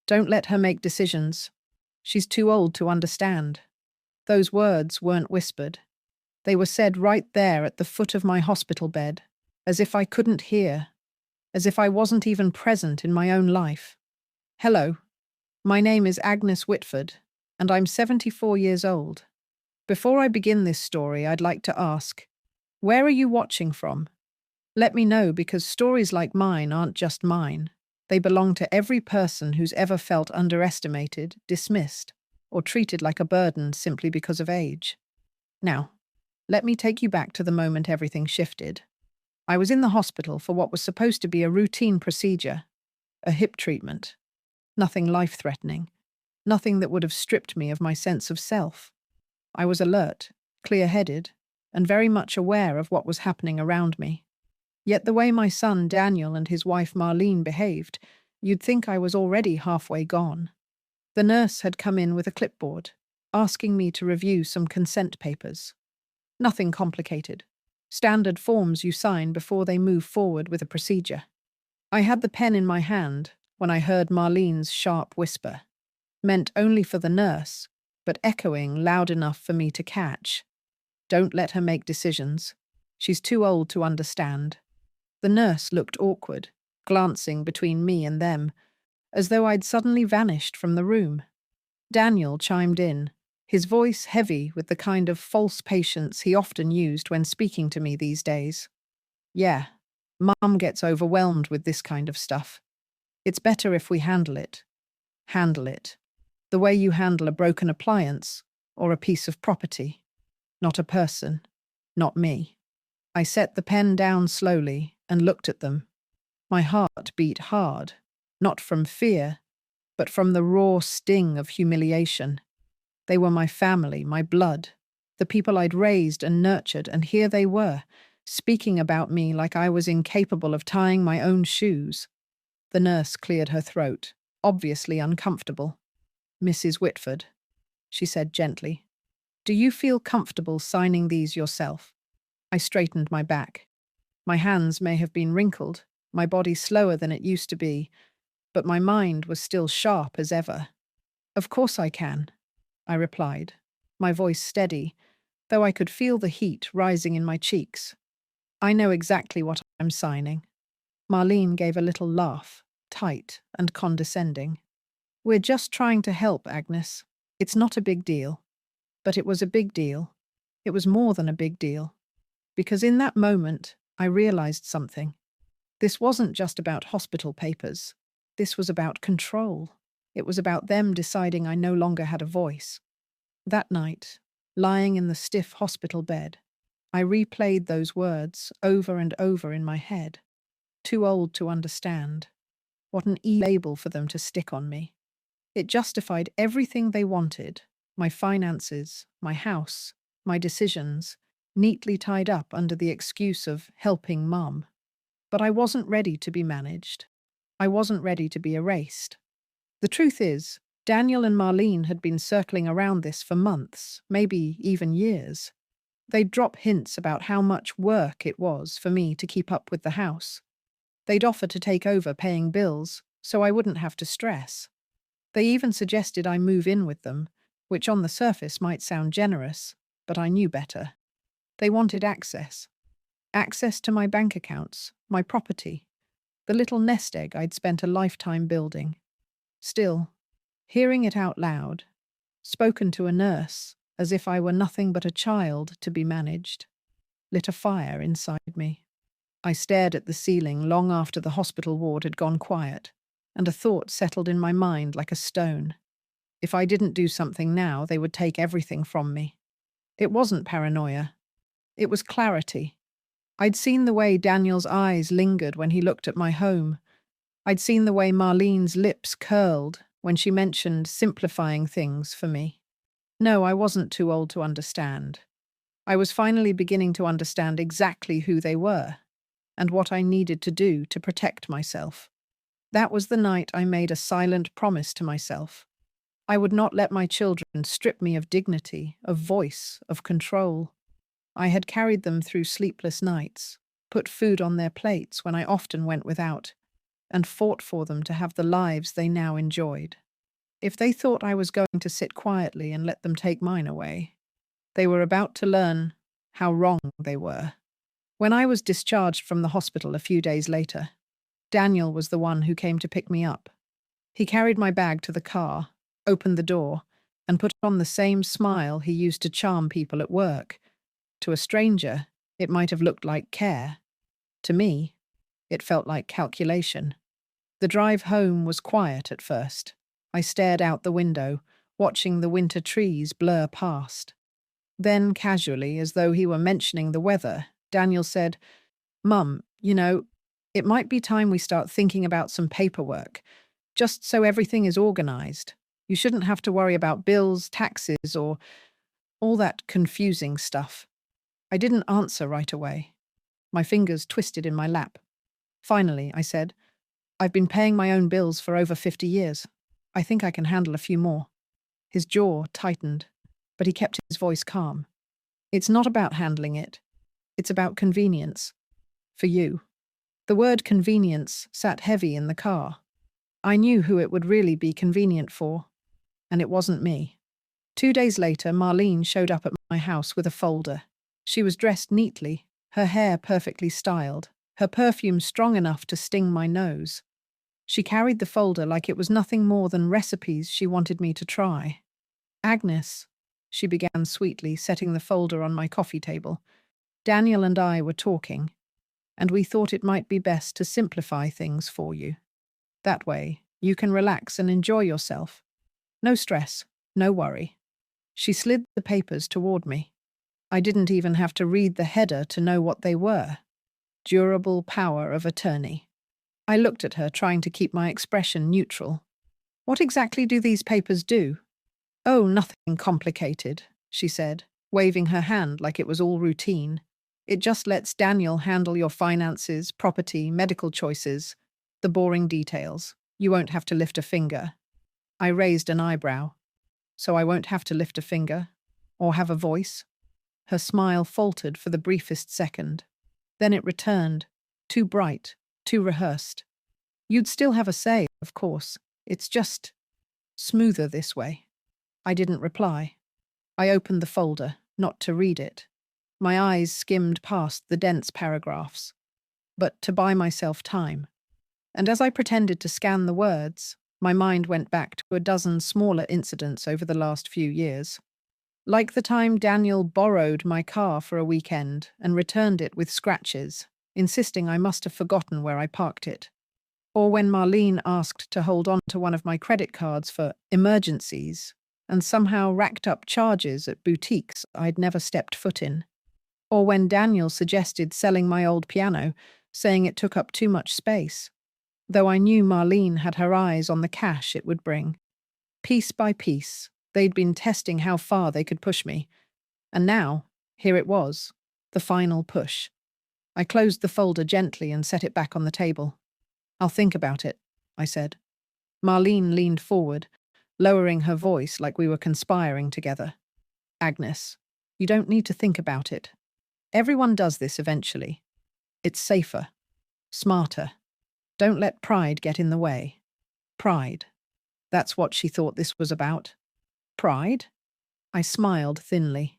Don't let her make decisions. She's too old to understand. Those words weren't whispered. They were said right there at the foot of my hospital bed, as if I couldn't hear, as if I wasn't even present in my own life. Hello, my name is Agnes Whitford, and I'm 74 years old. Before I begin this story, I'd like to ask, where are you watching from? Let me know, because stories like mine aren't just mine. They belong to every person who's ever felt underestimated, dismissed, or treated like a burden simply because of age. Now, let me take you back to the moment everything shifted. I was in the hospital for what was supposed to be a routine procedure, a hip treatment. Nothing life-threatening, nothing that would have stripped me of my sense of self. I was alert, clear-headed, and very much aware of what was happening around me. Yet the way my son Daniel and his wife Marlene behaved, you'd think I was already halfway gone. The nurse had come in with a clipboard, asking me to review some consent papers. Nothing complicated. Standard forms you sign before they move forward with a procedure. I had the pen in my hand when I heard Marlene's sharp whisper, meant only for the nurse, but echoing loud enough for me to catch. Don't let her make decisions. She's too old to understand. The nurse looked awkward, glancing between me and them, as though I'd suddenly vanished from the room. Daniel chimed in, his voice heavy with the kind of false patience he often used when speaking to me these days. Yeah, Mum gets overwhelmed with this kind of stuff. It's better if we handle it. Handle it. The way you handle a broken appliance or a piece of property. Not a person. Not me. I set the pen down slowly and looked at them. My heart beat hard, not from fear, but from the raw sting of humiliation. They were my family, my blood, the people I'd raised and nurtured, and here they were, speaking about me like I was incapable of tying my own shoes. The nurse cleared her throat, obviously uncomfortable. Mrs. Whitford, she said gently, do you feel comfortable signing these yourself? I straightened my back. My hands may have been wrinkled, my body slower than it used to be, but my mind was still sharp as ever. Of course I can, I replied, my voice steady, though I could feel the heat rising in my cheeks. I know exactly what I'm signing. Marlene gave a little laugh, tight and condescending. We're just trying to help, Agnes. It's not a big deal. But it was a big deal. It was more than a big deal. Because in that moment, I realized something. This wasn't just about hospital papers. This was about control. It was about them deciding I no longer had a voice. That night, lying in the stiff hospital bed, I replayed those words over and over in my head. Too old to understand. What an label for them to stick on me. It justified everything they wanted, my finances, my house, my decisions, neatly tied up under the excuse of helping Mum. But I wasn't ready to be managed. I wasn't ready to be erased. The truth is, Daniel and Marlene had been circling around this for months, maybe even years. They'd drop hints about how much work it was for me to keep up with the house. They'd offer to take over paying bills, so I wouldn't have to stress. They even suggested I move in with them, which on the surface might sound generous, but I knew better. They wanted access. Access to my bank accounts, my property, the little nest egg I'd spent a lifetime building. Still, hearing it out loud, spoken to a nurse as if I were nothing but a child to be managed, lit a fire inside me. I stared at the ceiling long after the hospital ward had gone quiet, and a thought settled in my mind like a stone. If I didn't do something now, they would take everything from me. It wasn't paranoia. It was clarity. I'd seen the way Daniel's eyes lingered when he looked at my home. I'd seen the way Marlene's lips curled when she mentioned simplifying things for me. No, I wasn't too old to understand. I was finally beginning to understand exactly who they were and what I needed to do to protect myself. That was the night I made a silent promise to myself. I would not let my children strip me of dignity, of voice, of control. I had carried them through sleepless nights, put food on their plates when I often went without, and fought for them to have the lives they now enjoyed. If they thought I was going to sit quietly and let them take mine away, they were about to learn how wrong they were. When I was discharged from the hospital a few days later, Daniel was the one who came to pick me up. He carried my bag to the car, opened the door, and put on the same smile he used to charm people at work. To a stranger, it might have looked like care. To me, it felt like calculation. The drive home was quiet at first. I stared out the window, watching the winter trees blur past. Then, casually, as though he were mentioning the weather, Daniel said, "Mum, it might be time we start thinking about some paperwork, just so everything is organized. You shouldn't have to worry about bills, taxes, or all that confusing stuff." I didn't answer right away. My fingers twisted in my lap. Finally, I said, "I've been paying my own bills for over 50 years. I think I can handle a few more." His jaw tightened, but he kept his voice calm. "It's not about handling it. It's about convenience. For you." The word convenience sat heavy in the car. I knew who it would really be convenient for, and it wasn't me. 2 days later, Marlene showed up at my house with a folder. She was dressed neatly, her hair perfectly styled, her perfume strong enough to sting my nose. She carried the folder like it was nothing more than recipes she wanted me to try. "Agnes," she began sweetly, setting the folder on my coffee table. "Daniel and I were talking, and we thought it might be best to simplify things for you. That way, you can relax and enjoy yourself. No stress, no worry." She slid the papers toward me. I didn't even have to read the header to know what they were. Durable power of attorney. I looked at her, trying to keep my expression neutral. "What exactly do these papers do?" "Oh, nothing complicated," she said, waving her hand like it was all routine. "It just lets Daniel handle your finances, property, medical choices, the boring details. You won't have to lift a finger." I raised an eyebrow. "So I won't have to lift a finger? Or have a voice?" Her smile faltered for the briefest second. Then it returned, too bright, too rehearsed. "You'd still have a say, of course. It's just smoother this way." I didn't reply. I opened the folder, not to read it. My eyes skimmed past the dense paragraphs, but to buy myself time. And as I pretended to scan the words, my mind went back to a dozen smaller incidents over the last few years. Like the time Daniel borrowed my car for a weekend and returned it with scratches, insisting I must have forgotten where I parked it. Or when Marlene asked to hold on to one of my credit cards for emergencies and somehow racked up charges at boutiques I'd never stepped foot in. Or when Daniel suggested selling my old piano, saying it took up too much space, though I knew Marlene had her eyes on the cash it would bring. Piece by piece, they'd been testing how far they could push me. And now, here it was, the final push. I closed the folder gently and set it back on the table. "I'll think about it," I said. Marlene leaned forward, lowering her voice like we were conspiring together. "Agnes, you don't need to think about it. Everyone does this eventually. It's safer, smarter. Don't let pride get in the way." Pride. That's what she thought this was about. Pride? I smiled thinly.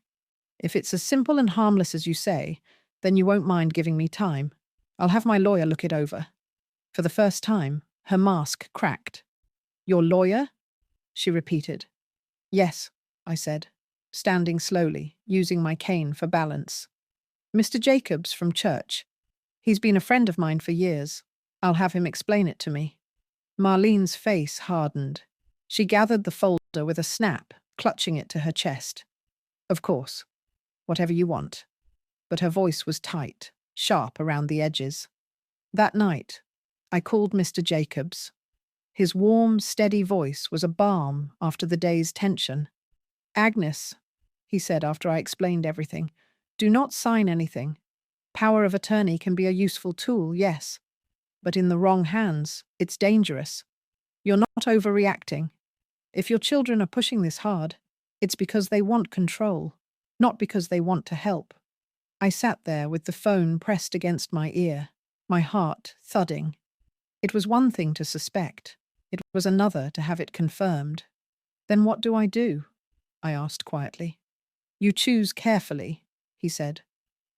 "If it's as simple and harmless as you say, then you won't mind giving me time. I'll have my lawyer look it over." For the first time, her mask cracked. "Your lawyer?" she repeated. "Yes," I said, standing slowly, using my cane for balance. "Mr. Jacobs from church. He's been a friend of mine for years. I'll have him explain it to me." Marlene's face hardened. She gathered the folder with a snap, clutching it to her chest. "Of course. Whatever you want." But her voice was tight, sharp around the edges. That night, I called Mr. Jacobs. His warm, steady voice was a balm after the day's tension. "Agnes," he said after I explained everything, "do not sign anything. Power of attorney can be a useful tool, yes. But in the wrong hands, it's dangerous. You're not overreacting. If your children are pushing this hard, it's because they want control, not because they want to help." I sat there with the phone pressed against my ear, my heart thudding. It was one thing to suspect. It was another to have it confirmed. Then what do I do? I asked quietly. You choose carefully, he said.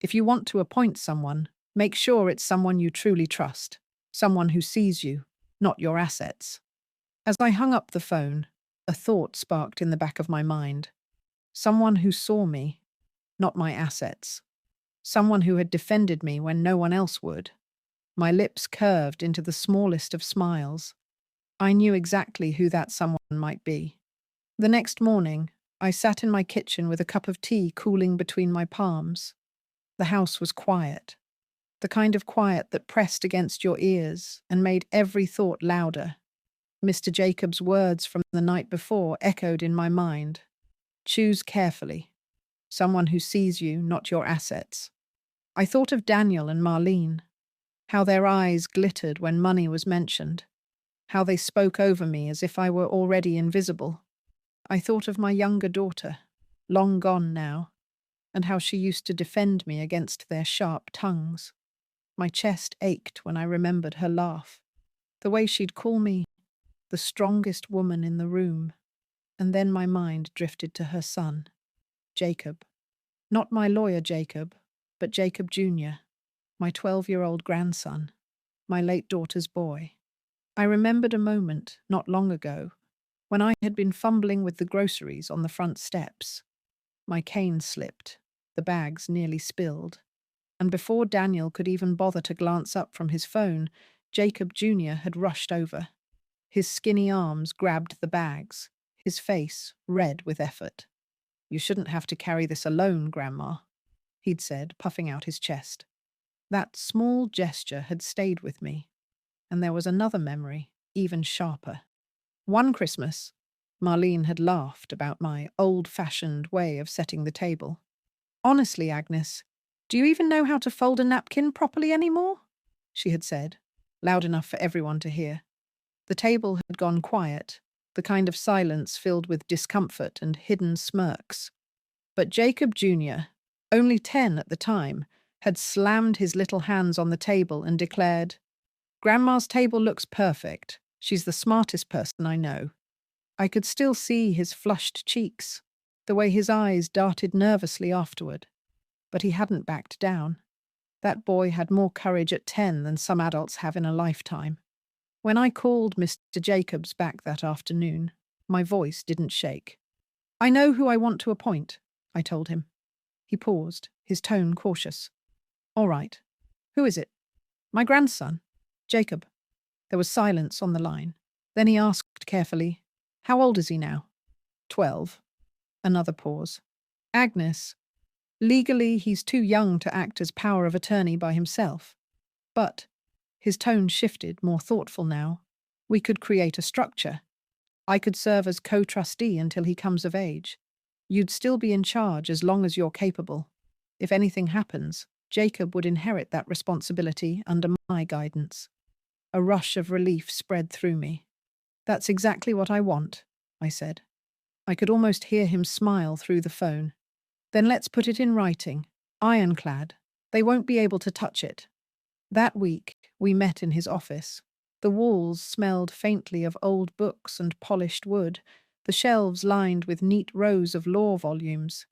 If you want to appoint someone, make sure it's someone you truly trust, someone who sees you, not your assets. As I hung up the phone, a thought sparked in the back of my mind. Someone who saw me, not my assets. Someone who had defended me when no one else would. My lips curved into the smallest of smiles. I knew exactly who that someone might be. The next morning, I sat in my kitchen with a cup of tea cooling between my palms. The house was quiet, the kind of quiet that pressed against your ears and made every thought louder. Mr. Jacob's words from the night before echoed in my mind. Choose carefully. Someone who sees you, not your assets. I thought of Daniel and Marlene, how their eyes glittered when money was mentioned, how they spoke over me as if I were already invisible. I thought of my younger daughter, long gone now, and how she used to defend me against their sharp tongues. My chest ached when I remembered her laugh, the way she'd call me the strongest woman in the room. And then my mind drifted to her son, Jacob. Not my lawyer Jacob, but Jacob Jr., my 12-year-old grandson, my late daughter's boy. I remembered a moment, not long ago, when I had been fumbling with the groceries on the front steps. My cane slipped, the bags nearly spilled, and before Daniel could even bother to glance up from his phone, Jacob Jr. had rushed over. His skinny arms grabbed the bags, his face red with effort. You shouldn't have to carry this alone, Grandma, he'd said, puffing out his chest. That small gesture had stayed with me, and there was another memory, even sharper. One Christmas, Marlene had laughed about my old-fashioned way of setting the table. Honestly, Agnes, do you even know how to fold a napkin properly anymore? She had said, loud enough for everyone to hear. The table had gone quiet, the kind of silence filled with discomfort and hidden smirks. But Jacob Jr., only 10 at the time, had slammed his little hands on the table and declared, Grandma's table looks perfect. She's the smartest person I know. I could still see his flushed cheeks, the way his eyes darted nervously afterward. But he hadn't backed down. That boy had more courage at 10 than some adults have in a lifetime. When I called Mr. Jacobs back that afternoon, my voice didn't shake. I know who I want to appoint, I told him. He paused, his tone cautious. All right. Who is it? My grandson, Jacob. There was silence on the line. Then he asked carefully, How old is he now? 12. Another pause. Agnes. Legally, he's too young to act as power of attorney by himself. But his tone shifted, more thoughtful now. We could create a structure. I could serve as co-trustee until he comes of age. You'd still be in charge as long as you're capable. If anything happens, Jacob would inherit that responsibility under my guidance. A rush of relief spread through me. That's exactly what I want, I said. I could almost hear him smile through the phone. Then let's put it in writing. Ironclad. They won't be able to touch it. That week, we met in his office. The walls smelled faintly of old books and polished wood, the shelves lined with neat rows of law volumes.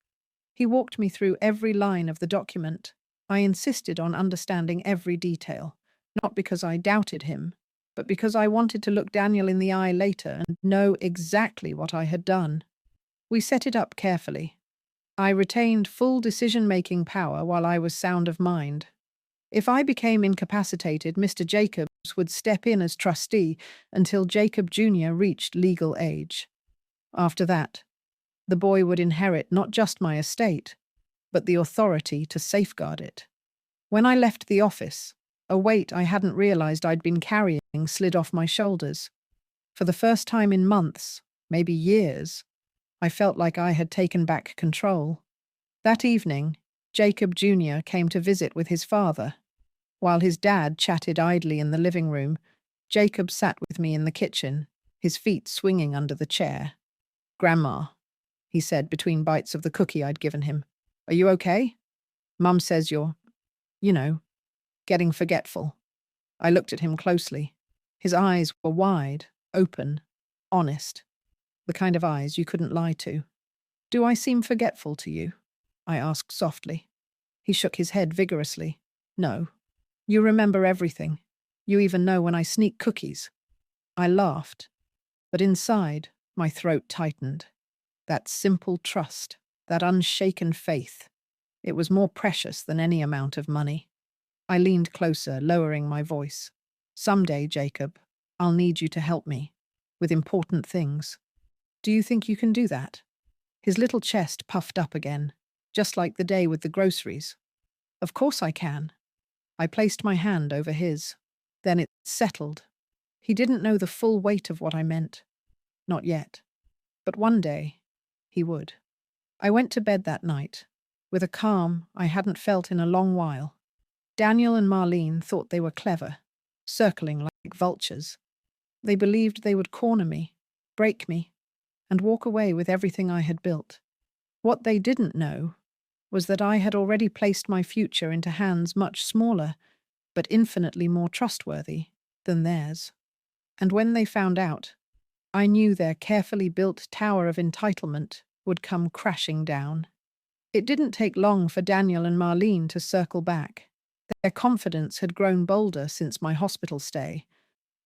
He walked me through every line of the document. I insisted on understanding every detail, not because I doubted him, but because I wanted to look Daniel in the eye later and know exactly what I had done. We set it up carefully. I retained full decision-making power while I was sound of mind. If I became incapacitated, Mr. Jacobs would step in as trustee until Jacob Jr. reached legal age. After that, the boy would inherit not just my estate, but the authority to safeguard it. When I left the office, a weight I hadn't realized I'd been carrying slid off my shoulders. For the first time in months, maybe years, I felt like I had taken back control. That evening, Jacob Jr. came to visit with his father. While his dad chatted idly in the living room, Jacob sat with me in the kitchen, his feet swinging under the chair. Grandma, he said between bites of the cookie I'd given him, are you okay? Mum says you're, getting forgetful. I looked at him closely. His eyes were wide, open, honest, the kind of eyes you couldn't lie to. "Do I seem forgetful to you?" I asked softly. He shook his head vigorously. "No. You remember everything. You even know when I sneak cookies." I laughed, but inside, my throat tightened. That simple trust, that unshaken faith, it was more precious than any amount of money. I leaned closer, lowering my voice. "Someday, Jacob, I'll need you to help me with important things. Do you think you can do that?" His little chest puffed up again, just like the day with the groceries. "Of course I can." I placed my hand over his. Then it settled. He didn't know the full weight of what I meant. Not yet. But one day, he would. I went to bed that night, with a calm I hadn't felt in a long while. Daniel and Marlene thought they were clever, circling like vultures. They believed they would corner me, break me, and walk away with everything I had built. What they didn't know was that I had already placed my future into hands much smaller, but infinitely more trustworthy than theirs. And when they found out, I knew their carefully built tower of entitlement would come crashing down. It didn't take long for Daniel and Marlene to circle back. Their confidence had grown bolder since my hospital stay,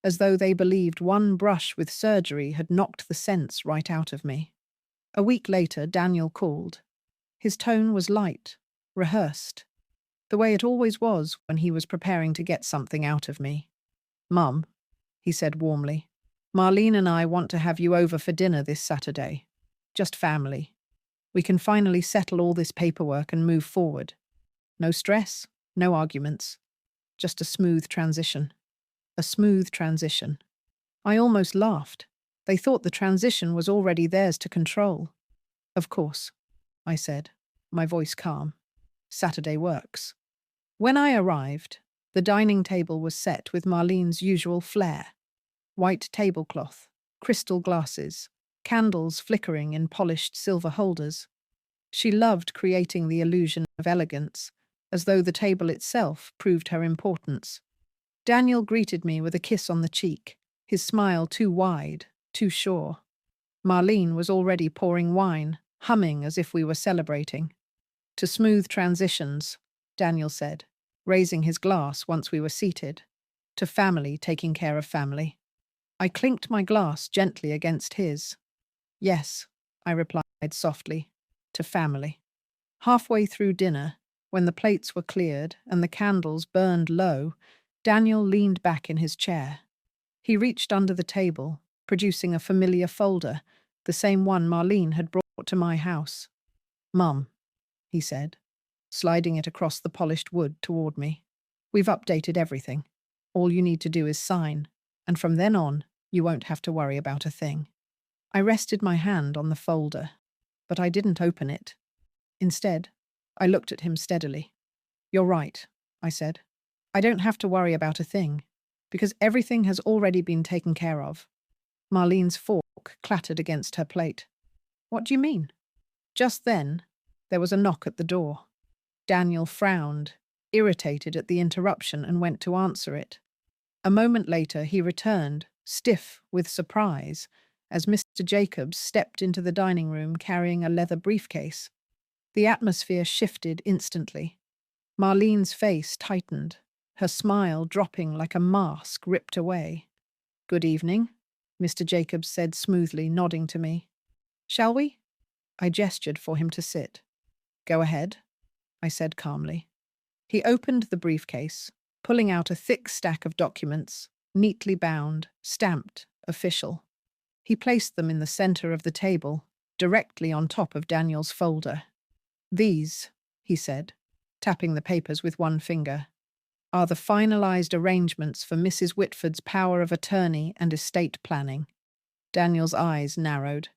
as though they believed one brush with surgery had knocked the sense right out of me. A week later, Daniel called. His tone was light, rehearsed, the way it always was when he was preparing to get something out of me. "Mum," he said warmly, "Marlene and I want to have you over for dinner this Saturday. Just family. We can finally settle all this paperwork and move forward. No stress, no arguments. Just a smooth transition." A smooth transition. I almost laughed. They thought the transition was already theirs to control. "Of course," I said, my voice calm. "Saturday works." When I arrived, the dining table was set with Marlene's usual flair. White tablecloth, crystal glasses, candles flickering in polished silver holders. She loved creating the illusion of elegance, as though the table itself proved her importance. Daniel greeted me with a kiss on the cheek, his smile too wide, too sure. Marlene was already pouring wine, humming as if we were celebrating. "To smooth transitions," Daniel said, raising his glass once we were seated. "To family taking care of family." I clinked my glass gently against his. "Yes," I replied softly, "to family." Halfway through dinner, when the plates were cleared and the candles burned low, Daniel leaned back in his chair. He reached under the table, producing a familiar folder, the same one Marlene had brought to my house. "Mum," he said, sliding it across the polished wood toward me. "We've updated everything. All you need to do is sign, and from then on, you won't have to worry about a thing." I rested my hand on the folder, but I didn't open it. Instead, I looked at him steadily. "You're right," I said. "I don't have to worry about a thing, because everything has already been taken care of." Marlene's fork clattered against her plate. "What do you mean?" Just then, there was a knock at the door. Daniel frowned, irritated at the interruption, and went to answer it. A moment later, he returned, stiff with surprise, as Mr. Jacobs stepped into the dining room carrying a leather briefcase. The atmosphere shifted instantly. Marlene's face tightened, her smile dropping like a mask ripped away. "Good evening," Mr. Jacobs said smoothly, nodding to me. "Shall we?" I gestured for him to sit. "Go ahead," I said calmly. He opened the briefcase, pulling out a thick stack of documents, neatly bound, stamped, official. He placed them in the center of the table, directly on top of Daniel's folder. "These," he said, tapping the papers with one finger, "are the finalized arrangements for Mrs. Whitford's power of attorney and estate planning." Daniel's eyes narrowed.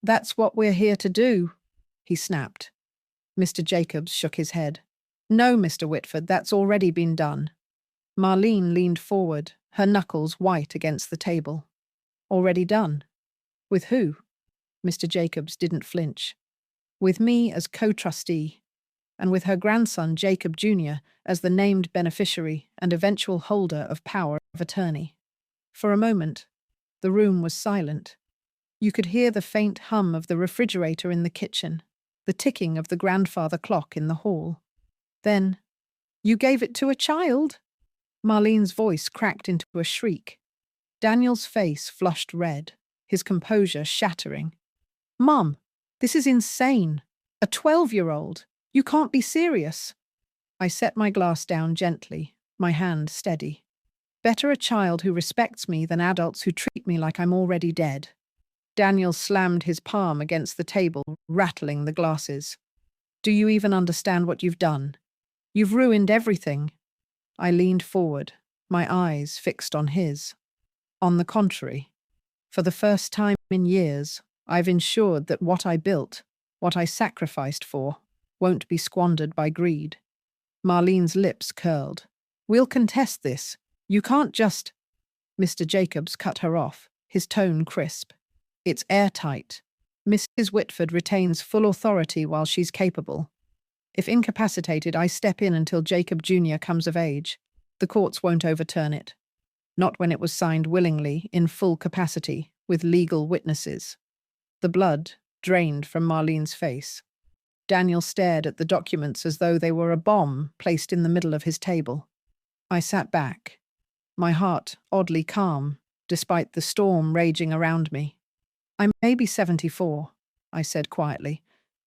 "That's what we're here to do," he snapped. Mr. Jacobs shook his head. "No, Mr. Whitford, that's already been done." Marlene leaned forward, her knuckles white against the table. "Already done? With who?" Mr. Jacobs didn't flinch. "With me as co-trustee, and with her grandson Jacob Jr. as the named beneficiary and eventual holder of power of attorney." For a moment, the room was silent. You could hear the faint hum of the refrigerator in the kitchen, the ticking of the grandfather clock in the hall. Then, "You gave it to a child?" Marlene's voice cracked into a shriek. Daniel's face flushed red, his composure shattering. "Mom, this is insane. A 12-year-old. You can't be serious." I set my glass down gently, my hand steady. Better a child who respects me than adults who treat me like I'm already dead. Daniel slammed his palm against the table, rattling the glasses. "Do you even understand what you've done? You've ruined everything." I leaned forward, my eyes fixed on his. On the contrary, for the first time in years, I've ensured that what I built, what I sacrificed for, won't be squandered by greed. Marlene's lips curled. "We'll contest this. You can't just—" Mr. Jacobs cut her off, his tone crisp. "It's airtight. Mrs. Whitford retains full authority while she's capable. If incapacitated, I step in until Jacob Jr. comes of age. The courts won't overturn it. Not when it was signed willingly, in full capacity, with legal witnesses." The blood drained from Marlene's face. Daniel stared at the documents as though they were a bomb placed in the middle of his table. I sat back, my heart oddly calm, despite the storm raging around me. "I may be 74, I said quietly,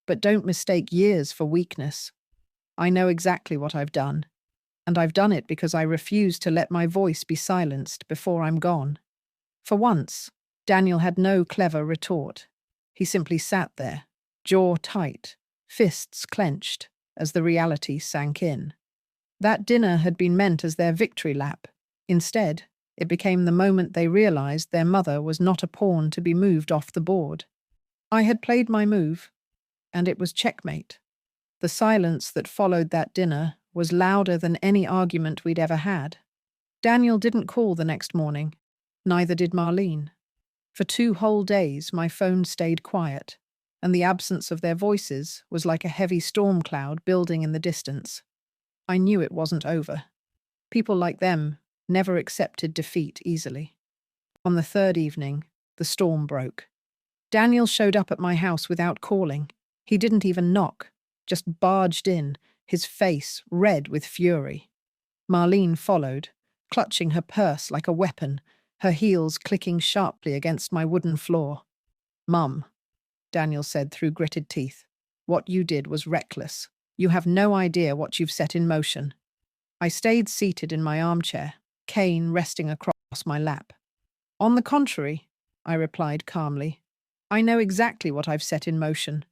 "but don't mistake years for weakness. I know exactly what I've done, and I've done it because I refuse to let my voice be silenced before I'm gone." For once, Daniel had no clever retort. He simply sat there, jaw tight, fists clenched, as the reality sank in. That dinner had been meant as their victory lap. Instead, it became the moment they realized their mother was not a pawn to be moved off the board. I had played my move, and it was checkmate. The silence that followed that dinner was louder than any argument we'd ever had. Daniel didn't call the next morning. Neither did Marlene. For 2 whole days, my phone stayed quiet, and the absence of their voices was like a heavy storm cloud building in the distance. I knew it wasn't over. People like them never accepted defeat easily. On the 3rd evening, the storm broke. Daniel showed up at my house without calling. He didn't even knock, just barged in, his face red with fury. Marlene followed, clutching her purse like a weapon, her heels clicking sharply against my wooden floor. "Mum," Daniel said through gritted teeth, "what you did was reckless. You have no idea what you've set in motion." I stayed seated in my armchair, cane resting across my lap. "On the contrary," I replied calmly, "I know exactly what I've set in motion.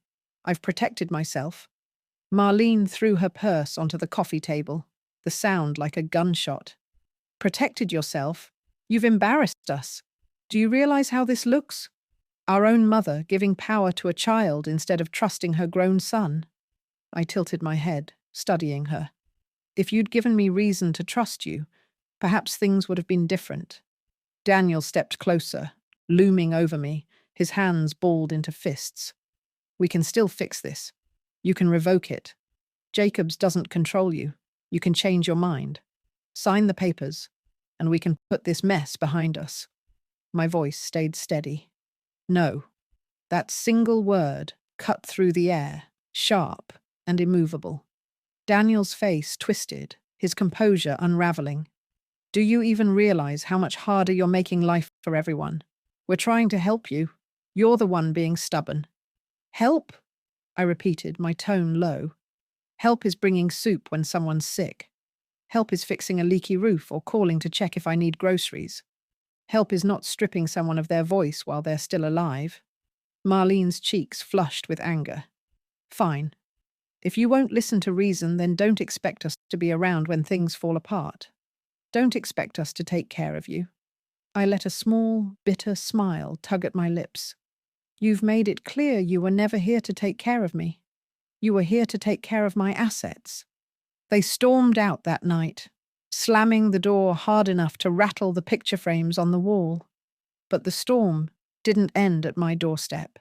I've protected myself." Marlene threw her purse onto the coffee table, the sound like a gunshot. "Protected yourself? You've embarrassed us. Do you realize how this looks? Our own mother giving power to a child instead of trusting her grown son." I tilted my head, studying her. "If you'd given me reason to trust you, perhaps things would have been different." Daniel stepped closer, looming over me, his hands balled into fists. "We can still fix this. You can revoke it. Jacobs doesn't control you. You can change your mind. Sign the papers, and we can put this mess behind us." My voice stayed steady. "No." That single word cut through the air, sharp and immovable. Daniel's face twisted, his composure unraveling. "Do you even realize how much harder you're making life for everyone? We're trying to help you. You're the one being stubborn." "Help?" I repeated, my tone low. "Help is bringing soup when someone's sick. Help is fixing a leaky roof or calling to check if I need groceries. Help is not stripping someone of their voice while they're still alive." Marlene's cheeks flushed with anger. "Fine. If you won't listen to reason, then don't expect us to be around when things fall apart. Don't expect us to take care of you." I let a small, bitter smile tug at my lips. "You've made it clear you were never here to take care of me. You were here to take care of my assets." They stormed out that night, slamming the door hard enough to rattle the picture frames on the wall. But the storm didn't end at my doorstep.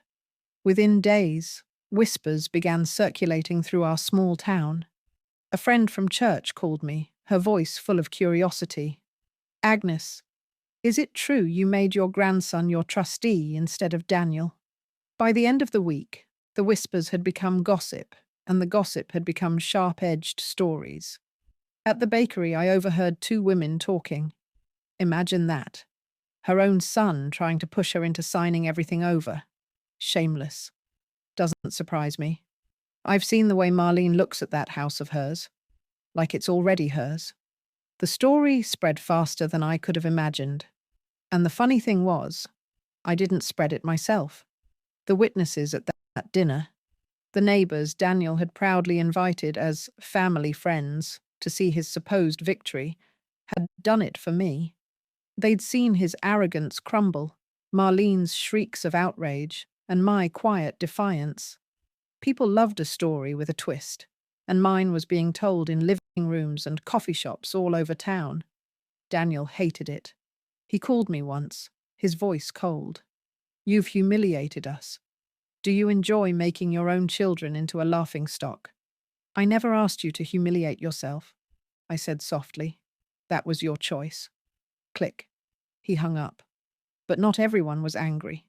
Within days, whispers began circulating through our small town. A friend from church called me, her voice full of curiosity. "Agnes, Is it true you made your grandson your trustee instead of Daniel? By the end of the week, the whispers had become gossip, and the gossip had become sharp-edged stories. At the bakery, I overheard two women talking. Imagine that. Her own son trying to push her into signing everything over. Shameless. Doesn't surprise me. I've seen the way Marlene looks at that house of hers, like it's already hers. The story spread faster than I could have imagined. And the funny thing was, I didn't spread it myself. The witnesses at that dinner, the neighbors Daniel had proudly invited as family friends to see his supposed victory, had done it for me. They'd seen his arrogance crumble, Marlene's shrieks of outrage, and my quiet defiance. People loved a story with a twist, and mine was being told in living rooms and coffee shops all over town. Daniel hated it. He called me once, his voice cold. "You've humiliated us. Do you enjoy making your own children into a laughingstock?" "I never asked you to humiliate yourself," I said softly. "That was your choice." Click. He hung up. But not everyone was angry.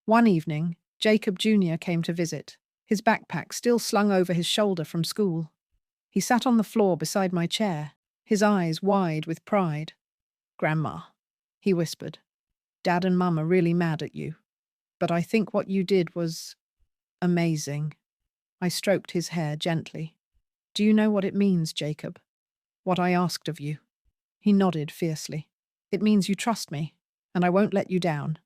One evening, Jacob Jr. came to visit, his backpack still slung over his shoulder from school. He sat on the floor beside my chair, his eyes wide with pride. "Grandma," he whispered, "Dad and Mum are really mad at you. But I think what you did was amazing." I stroked his hair gently. "Do you know what it means, Jacob? What I asked of you?" He nodded fiercely. "It means you trust me, and I won't let you down."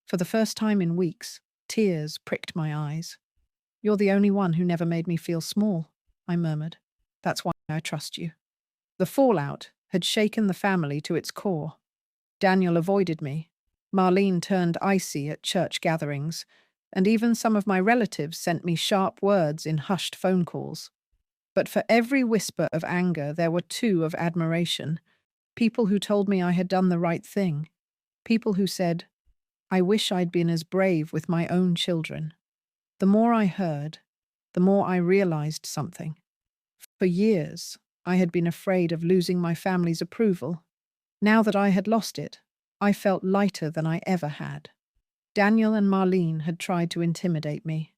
For the first time in weeks, tears pricked my eyes. "You're the only one who never made me feel small," I murmured. "That's why I trust you." The fallout had shaken the family to its core. Daniel avoided me. Marlene turned icy at church gatherings, and even some of my relatives sent me sharp words in hushed phone calls. But for every whisper of anger, there were two of admiration. People who told me I had done the right thing. People who said, "I wish I'd been as brave with my own children." The more I heard, the more I realized something. For years, I had been afraid of losing my family's approval. Now that I had lost it, I felt lighter than I ever had. Daniel and Marlene had tried to intimidate me,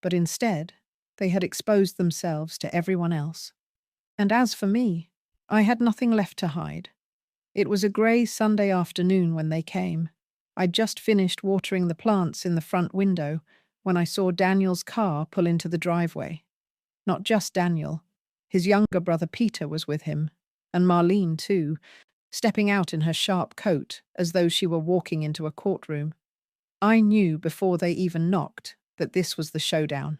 but instead, they had exposed themselves to everyone else. And as for me, I had nothing left to hide. It was a grey Sunday afternoon when they came. I'd just finished watering the plants in the front window when I saw Daniel's car pull into the driveway. Not just Daniel. His younger brother Peter was with him, and Marlene too, stepping out in her sharp coat as though she were walking into a courtroom. I knew before they even knocked that this was the showdown.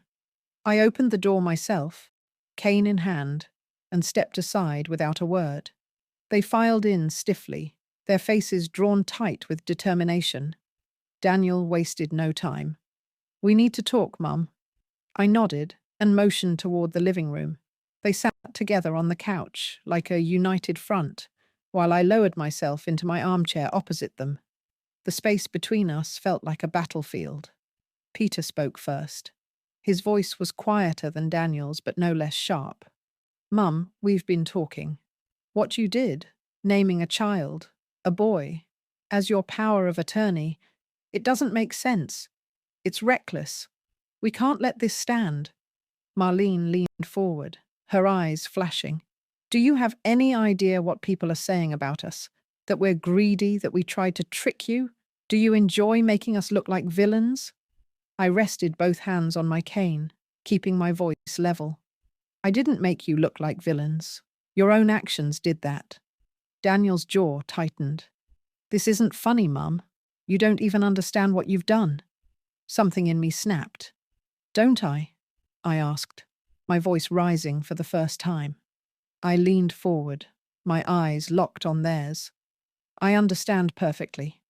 I opened the door myself, cane in hand, and stepped aside without a word. They filed in stiffly, their faces drawn tight with determination. Daniel wasted no time. "We need to talk, Mum." I nodded and motioned toward the living room. They sat together on the couch, like a united front, while I lowered myself into my armchair opposite them. The space between us felt like a battlefield. Peter spoke first. His voice was quieter than Daniel's, but no less sharp. "Mum, we've been talking. What you did, naming a child, a boy, as your power of attorney, it doesn't make sense. It's reckless. We can't let this stand." Marlene leaned forward, her eyes flashing. "Do you have any idea what people are saying about us? That we're greedy, that we tried to trick you? Do you enjoy making us look like villains?" I rested both hands on my cane, keeping my voice level. "I didn't make you look like villains. Your own actions did that." Daniel's jaw tightened. "This isn't funny, Mum. You don't even understand what you've done." Something in me snapped. "Don't I?" I asked, my voice rising for the first time. I leaned forward, my eyes locked on theirs. "I understand perfectly.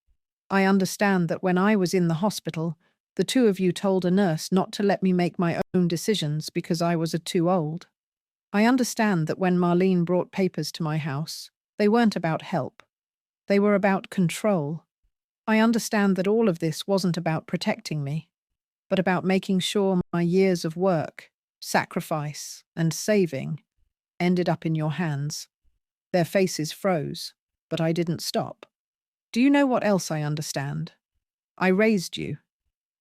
I understand that when I was in the hospital, the two of you told a nurse not to let me make my own decisions because I was too old. I understand that when Marlene brought papers to my house, they weren't about help. They were about control. I understand that all of this wasn't about protecting me, but about making sure my years of work, sacrifice, and saving ended up in your hands." Their faces froze, but I didn't stop. Do you know what else I understand? I raised you.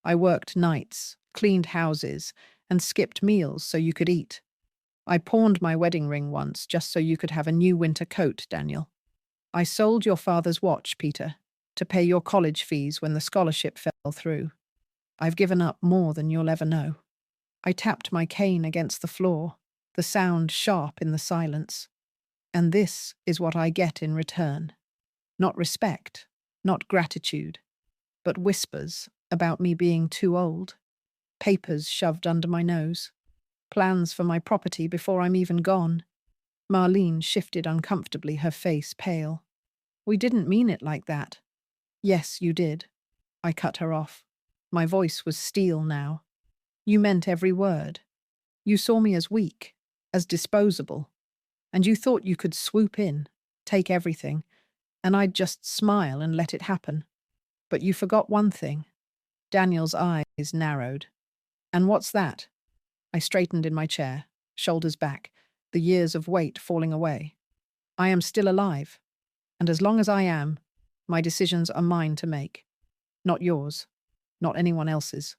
I worked nights, cleaned houses, and skipped meals so you could eat. I pawned my wedding ring once just so you could have a new winter coat, Daniel. I sold your father's watch, Peter, to pay your college fees when the scholarship fell through. I've given up more than you'll ever know. I tapped my cane against the floor, the sound sharp in the silence. And this is what I get in return. Not respect, not gratitude, but whispers about me being too old, papers shoved under my nose, plans for my property before I'm even gone. Marlene shifted uncomfortably, her face pale. We didn't mean it like that. Yes, you did. I cut her off. My voice was steel now. You meant every word. You saw me as weak, as disposable, and you thought you could swoop in, take everything, and I'd just smile and let it happen. But you forgot one thing. Daniel's eyes narrowed. And what's that? I straightened in my chair, shoulders back, the years of weight falling away. I am still alive, and as long as I am, my decisions are mine to make. Not yours, not anyone else's.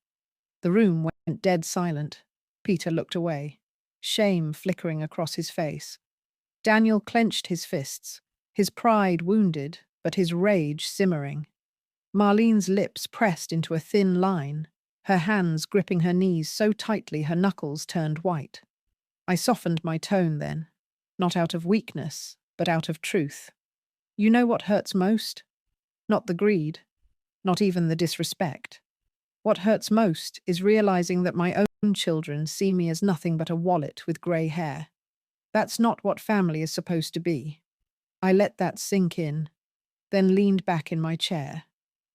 The room went dead silent. Peter looked away, shame flickering across his face. Daniel clenched his fists, his pride wounded, but his rage simmering. Marlene's lips pressed into a thin line, her hands gripping her knees so tightly her knuckles turned white. I softened my tone then, not out of weakness, but out of truth. You know what hurts most? Not the greed, not even the disrespect. What hurts most is realizing that my own children see me as nothing but a wallet with grey hair. That's not what family is supposed to be. I let that sink in, then leaned back in my chair,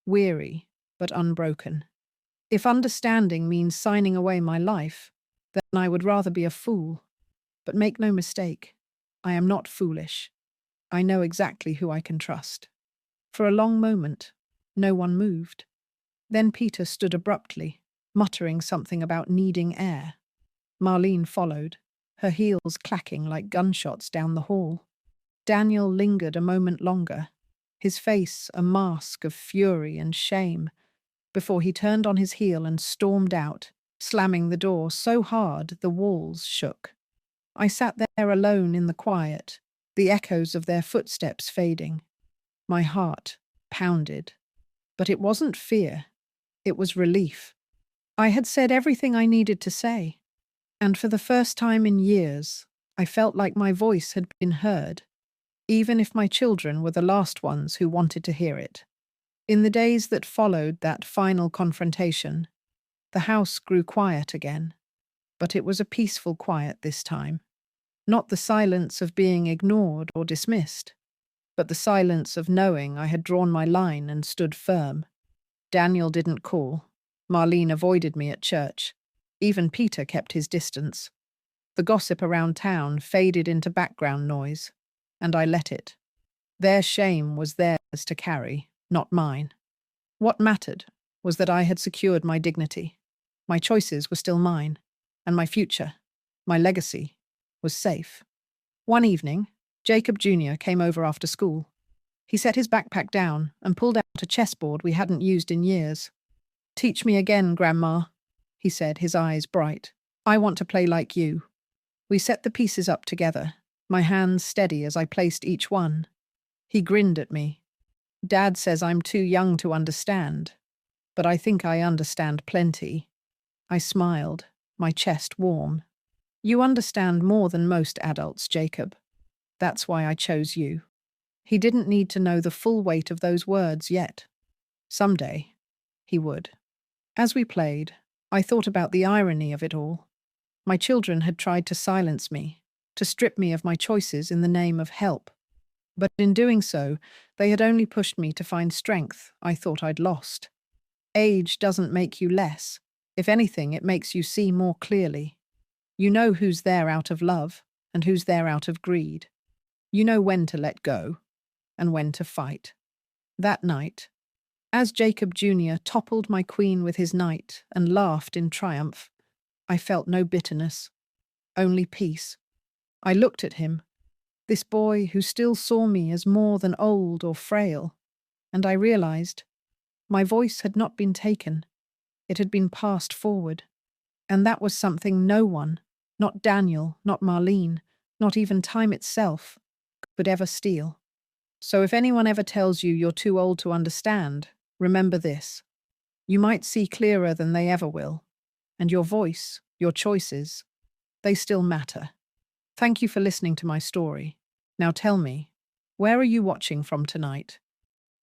weary but unbroken. If understanding means signing away my life, then I would rather be a fool. But make no mistake, I am not foolish. I know exactly who I can trust. For a long moment, no one moved. Then Peter stood abruptly, muttering something about needing air. Marlene followed, her heels clacking like gunshots down the hall. Daniel lingered a moment longer, his face a mask of fury and shame, before he turned on his heel and stormed out, slamming the door so hard the walls shook. I sat there alone in the quiet, the echoes of their footsteps fading. My heart pounded. But it wasn't fear. It was relief. I had said everything I needed to say, and for the first time in years, I felt like my voice had been heard, even if my children were the last ones who wanted to hear it. In the days that followed that final confrontation, the house grew quiet again, but it was a peaceful quiet this time. Not the silence of being ignored or dismissed, but the silence of knowing I had drawn my line and stood firm. Daniel didn't call. Marlene avoided me at church. Even Peter kept his distance. The gossip around town faded into background noise, and I let it. Their shame was theirs to carry, not mine. What mattered was that I had secured my dignity. My choices were still mine, and my future, my legacy, was safe. One evening, Jacob Jr. came over after school. He set his backpack down and pulled out a chessboard we hadn't used in years. "Teach me again, Grandma," he said, his eyes bright. "I want to play like you." We set the pieces up together, my hands steady as I placed each one. He grinned at me. "Dad says I'm too young to understand, but I think I understand plenty." I smiled, my chest warm. "You understand more than most adults, Jacob. That's why I chose you." He didn't need to know the full weight of those words yet. Someday, he would. As we played, I thought about the irony of it all. My children had tried to silence me, to strip me of my choices in the name of help. But in doing so, they had only pushed me to find strength I thought I'd lost. Age doesn't make you less. If anything, it makes you see more clearly. You know who's there out of love and who's there out of greed. You know when to let go and when to fight. That night, as Jacob Jr. toppled my queen with his knight and laughed in triumph, I felt no bitterness, only peace. I looked at him, this boy who still saw me as more than old or frail. And I realized my voice had not been taken, it had been passed forward. And that was something no one, not Daniel, not Marlene, not even time itself, could ever steal. So if anyone ever tells you you're too old to understand, remember this. You might see clearer than they ever will. And your voice, your choices, they still matter. Thank you for listening to my story. Now tell me, where are you watching from tonight?